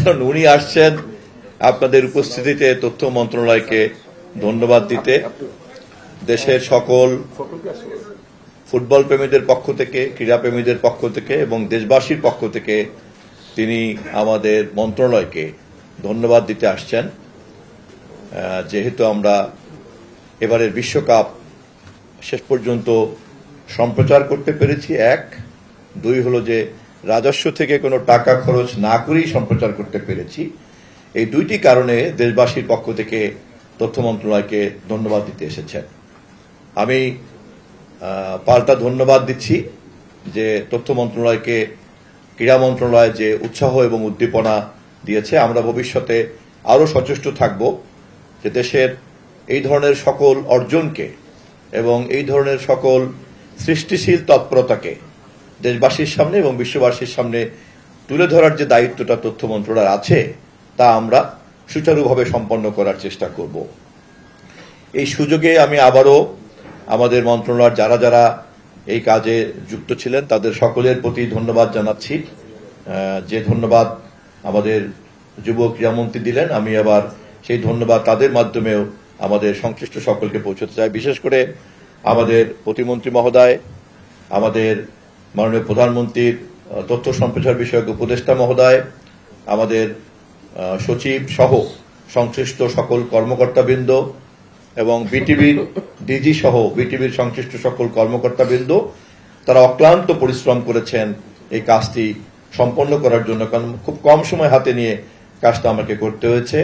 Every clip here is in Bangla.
কারণ উনি আসছেন আপনাদের উপস্থিতিতে তথ্য মন্ত্রণালয়কে ধন্যবাদ দিতে। দেশের সকল ফুটবল প্রেমীদের পক্ষ থেকে, ক্রীড়া প্রেমীদের পক্ষ থেকে এবং দেশবাসীর পক্ষ থেকে তিনি আমাদের মন্ত্রণালয়কে ধন্যবাদ দিতে আসছেন। যেহেতু আমরা এবারের বিশ্বকাপ শেষ পর্যন্ত সম্প্রচার করতে পেরেছি, 1, 2 হলো যে রাজস্ব থেকে কোনো টাকা খরচ না করেই সম্প্রচার করতে পেরেছি। এই দুইটি কারণে দেশবাসীর পক্ষ থেকে তথ্য মন্ত্রণালয়কে ধন্যবাদ দিতে এসেছেন। আমি পাল্টা ধন্যবাদ দিচ্ছি যে তথ্য মন্ত্রণালয়কে ক্রীড়া মন্ত্রণালয় যে উৎসাহ এবং উদ্দীপনা দিয়েছে। আমরা ভবিষ্যতে আরও সচেষ্ট থাকব যে দেশের এই ধরনের সকল অর্জনকে এবং এই ধরনের সকল সৃষ্টিশীল তৎপরতাকে দেশবাসীর সামনে এবং বিশ্ববাসীর সামনে তুলে ধরার যে দায়িত্বটা তথ্য মন্ত্রণালয়ের আছে তা আমরা সুচারুভাবে সম্পন্ন করার চেষ্টা করব। এই সুযোগে আমি আবারও আমাদের মন্ত্রণালয়ের যারা যারা এই কাজে যুক্ত ছিলেন তাদের সকলের প্রতি ধন্যবাদ জানাচ্ছি। যে ধন্যবাদ আমাদের যুব ক্রীড়ামন্ত্রী দিলেন, আমি আবার সেই ধন্যবাদ তাদের মাধ্যমেও আমাদের সংশ্লিষ্ট সকলকে পৌঁছতে চাই। বিশেষ করে আমাদের প্রতিমন্ত্রী মহোদয়, আমাদের মাননীয় প্রধানমন্ত্রীর তথ্য সম্প্রচার বিষয়ক উপদেষ্টা মহোদয়, আমাদের সচিব সহ সংশ্লিষ্ট সকল কর্মকর্তাবৃন্দ এবং বিটিভির ডিজি সহ বিটিভির সংশ্লিষ্ট সকল কর্মকর্তাবৃন্দ, তারা অক্লান্ত পরিশ্রম করেছেন এই কাজটি সম্পন্ন করার জন্য। কারণ খুব কম সময় হাতে নিয়ে কাজটা আমাকে করতে হয়েছে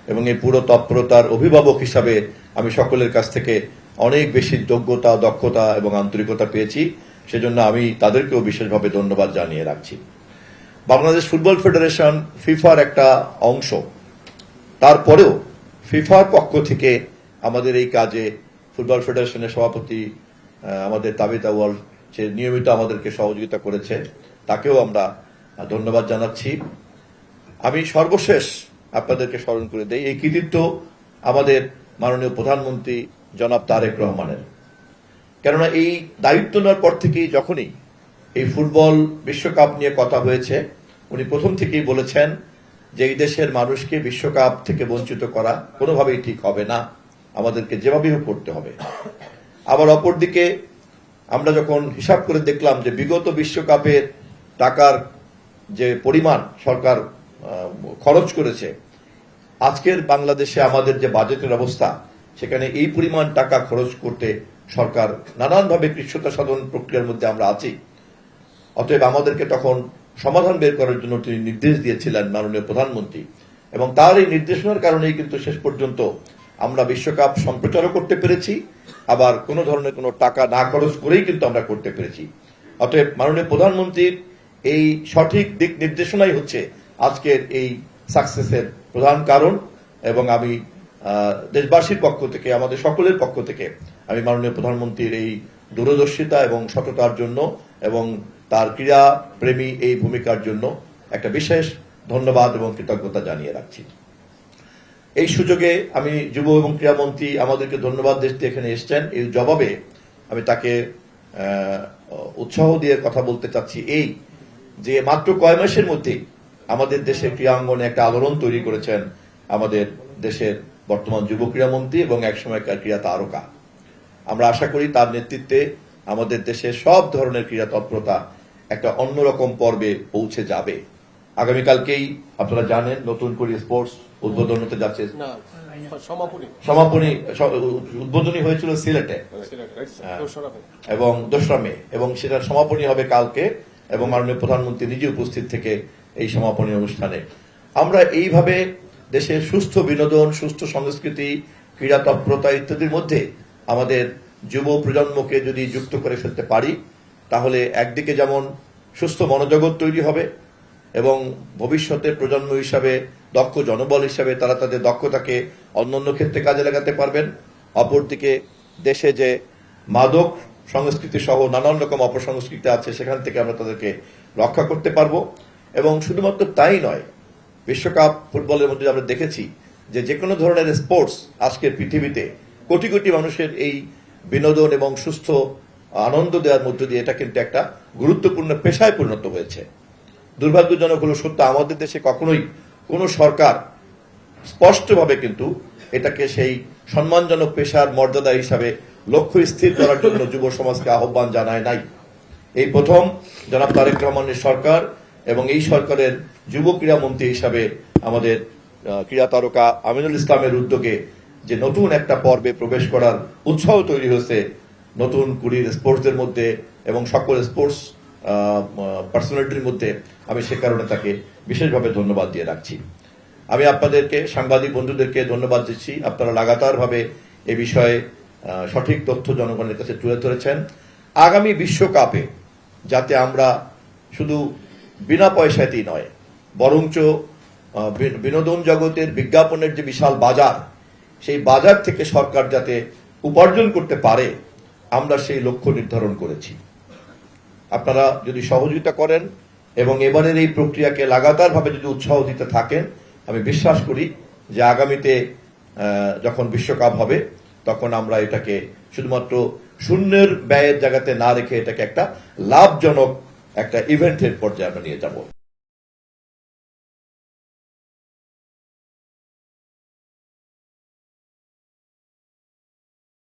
এবং এই পুরো তৎপরতার অভিভাবক হিসাবে আমি সকলের কাছ থেকে অনেক বেশি যোগ্যতা, দক্ষতা এবং আন্তরিকতা পেয়েছি। সেজন্য আমি তাদেরকেও বিশেষভাবে ধন্যবাদ জানিয়ে রাখছি। বাংলাদেশ ফুটবল ফেডারেশন ফিফার একটা অংশ, তারপরেও ফিফার পক্ষ থেকে আমাদের এই কাজে ফুটবল ফেডারেশনের সভাপতি আমাদের তাবিথ আউয়াল সে নিয়মিত আমাদেরকে সহযোগিতা করেছে, তাকেও আমরা ধন্যবাদ জানাচ্ছি। আমি সর্বশেষ আপনাদেরকে স্মরণ করে দেই, এই কৃতিত্ব আমাদের মাননীয় প্রধানমন্ত্রী জনাব তারেক রহমানের। কেননা এই দায়িত্ব নেওয়ার পর থেকেই যখনই এই ফুটবল বিশ্বকাপ নিয়ে কথা হয়েছে, উনি প্রথম থেকেই বলেছেন যে এই দেশের মানুষকে বিশ্বকাপ থেকে বঞ্চিত করা কোনোভাবেই ঠিক হবে না, আমাদেরকে যেভাবেই হোক করতে হবে। আবার অপরদিকে আমরা যখন হিসাব করে দেখলাম যে বিগত বিশ্বকাপের টাকার যে পরিমাণ সরকার খরচ করেছে, আজকের বাংলাদেশে আমাদের যে বাজেটের অবস্থা, সেখানে এই পরিমাণ টাকা খরচ করতে সরকার নানানভাবে কৃচ্ছ্রতা সাধন প্রক্রিয়ার মধ্যে আমরা আছি। অতএব আমাদেরকে তখন সমাধান বের করার জন্য তিনি নির্দেশ দিয়েছিলেন মাননীয় প্রধানমন্ত্রী, এবং তার এই নির্দেশনার কারণেই কিন্তু শেষ পর্যন্ত আমরা বিশ্বকাপ সম্প্রচারও করতে পেরেছি, আবার কোনো ধরনের কোনো টাকা না খরচ করেই কিন্তু আমরা করতে পেরেছি। অতএব মাননীয় প্রধানমন্ত্রীর এই সঠিক দিক নির্দেশনাই হচ্ছে আজকের এই সাকসেসের প্রধান কারণ। এবং আমি দেশবাসীর পক্ষ থেকে, আমাদের সকলের পক্ষ থেকে আমি মাননীয় প্রধানমন্ত্রীর এই দূরদর্শিতা এবং সততার জন্য এবং তার ক্রীড়া প্রেমী এই ভূমিকার জন্য একটা বিশেষ ধন্যবাদ এবং কৃতজ্ঞতা জানিয়ে রাখছি। এই সুযোগে আমি যুব এবং ক্রীড়ামন্ত্রী আমাদেরকে ধন্যবাদ দিতে এখানে এসছেন, এই জবাবে আমি তাকে উৎসাহ দিয়ে কথা বলতে চাচ্ছি এই যে মাত্র কয় মাসের মধ্যেই আমাদের দেশের ক্রীড়াঙ্গনে একটা আলোড়ন তৈরি করেছেন আমাদের দেশের বর্তমান যুব ক্রীড়ামন্ত্রী এবং একসময়কার ক্রীড়া তারকা। আমরা আশা করি তার নেতৃত্বে আমাদের দেশের সব ধরনের ক্রীড়া তৎপরতা একটা অন্যরকম পর্বে পৌঁছে যাবে। আগামীকালকেই আপনারা জানেন নতুন করে স্পোর্টস উদ্বোধন হতে যাচ্ছে, উদ্বোধনী হয়েছিল সিলেটে এবং 2রা মে, এবং সেটার সমাপনী হবে কালকে এবং মাননীয় প্রধানমন্ত্রী নিজে উপস্থিত থেকে এই সমাপনী অনুষ্ঠানে। আমরা এইভাবে দেশের সুস্থ বিনোদন, সুস্থ সংস্কৃতি, ক্রীড়া তৎপরতা ইত্যাদির মধ্যে আমাদের যুব প্রজন্মকে যদি যুক্ত করে ফেলতে পারি, তাহলে একদিকে যেমন সুস্থ মনোজগৎ তৈরি হবে এবং ভবিষ্যতের প্রজন্ম হিসাবে দক্ষ জনবল হিসাবে তারা তাদের দক্ষতাকে অন্যান্য ক্ষেত্রে কাজে লাগাতে পারবেন। অপরদিকে দেশে যে মাদক সংস্কৃতি সহ নানান রকম অপসংস্কৃতি আছে, সেখান থেকে আমরা তাদেরকে রক্ষা করতে পারবো। এবং শুধুমাত্র তাই নয়, বিশ্বকাপ ফুটবলের মধ্যে আমরা দেখেছি যে কোনো ধরনের স্পোর্টস আজকের পৃথিবীতে কোটি কোটি মানুষের এই বিনোদন এবং সুস্থ আনন্দ দেওয়ার মধ্য দিয়ে এটা কিন্তু একটা গুরুত্বপূর্ণ পেশায় পরিণত হয়েছে। দুর্ভাগ্যজনক হলো সত্য, আমাদের দেশে কখনোই কোন সরকার স্পষ্টভাবে কিন্তু এটাকে সেই সম্মানজনক পেশার মর্যাদা হিসাবে লক্ষ্য স্থির করার জন্য যুব সমাজকে আহ্বান জানায় নাই। এই প্রথম জনাব তারেক রহমানের সরকার এবং এই সরকারের যুব ক্রীড়া মন্ত্রী হিসাবে আমাদের ক্রীড়া তারকা আমিনুল ইসলামের উদ্যোগে যে নতুন একটা পর্বে প্রবেশ করার উৎসাহ তৈরি হয়েছে নতুন কুড়ির স্পোর্টসদের মধ্যে এবং সকল স্পোর্টস পার্সোনালিটির মধ্যে, আমি সে কারণে তাকে বিশেষভাবে ধন্যবাদ দিয়ে রাখছি। আমি আপনাদেরকে সাংবাদিক বন্ধুদেরকে ধন্যবাদ দিচ্ছি, আপনারা লাগাতারভাবে এ বিষয়ে সঠিক তথ্য জনগণের কাছে তুলে ধরেছেন। আগামী বিশ্বকাপে যাতে আমরা শুধু বিনা পয়সাতেই নয়, বরঞ্চ বিনোদন জগতের বিজ্ঞাপনের যে বিশাল বাজার, সেই বাজার থেকে সরকার যাতে উপার্জন করতে পারে, আমরা সেই লক্ষ্য নির্ধারণ করেছি। আপনারা যদি সহযোগিতা করেন এবং এবারের এই প্রক্রিয়াকে লাগাতারভাবে যদি উৎসাহ দিতে থাকেন, আমি বিশ্বাস করি যে আগামীতে যখন বিশ্বকাপ হবে তখন আমরা এটাকে শুধুমাত্র শূন্যের ব্যয়ের জায়গাতে না রেখে এটাকে একটা লাভজনক একটা ইভেন্টের পর্যায়ে আমরা নিয়ে যাব।